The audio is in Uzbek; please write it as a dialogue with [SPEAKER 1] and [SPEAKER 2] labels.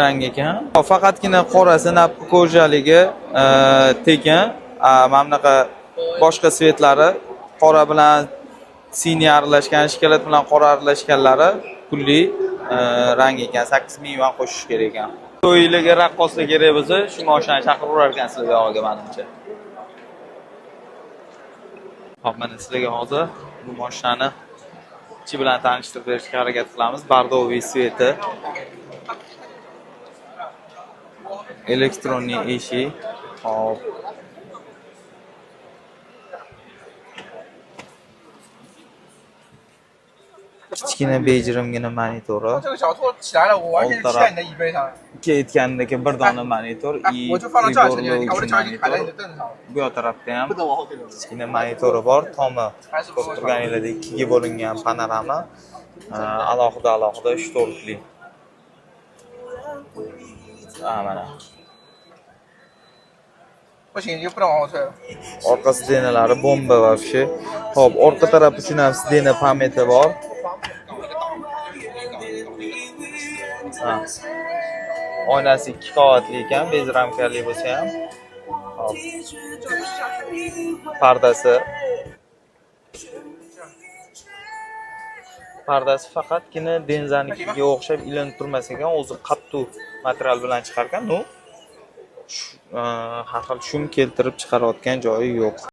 [SPEAKER 1] rang ekan. Faqatgina qorasi napki ko'rjaligi tekin. Mana bunaqa boshqa svetlari qora bilan siniy aralashgan, shikolat bilan qora aralashganlari pulli rang ekan. 8000 yuan qo'shish kerak ekan. To'ylarga raqqoslar kerak bo'lsa, shu mashinani chaqirib urar ekansizlar yog'iga menimcha. Hop, mana sizlarga hozir bu mashinani ichi bilan tanishtirib berishga harakat qilamiz. Bordoviy sveti. Elektronniy eshik. Hop. Kichkina bejirimgina monitori. Ketgandagi bir dona monitor, bu tarafda ham kichkina monitori bor. Tomi ko'rib turganinglardek ikkiga bo'lingan panorama, alohida 3 to'rtli. Mana. Orqa sidenalari bomba вообще. Hop, orqa taraf uchun ham sidena pameti bor. Oynasi 2 qavatli ekan, bez ramkali bo'lsa ham. Hop. Pardasi faqatgina Denzanikiga o'xshab ilinib turmas ekan, o'zi qattiq material bilan chiqargan, har xil shum keltirib chiqarayotgan joyi yo'q.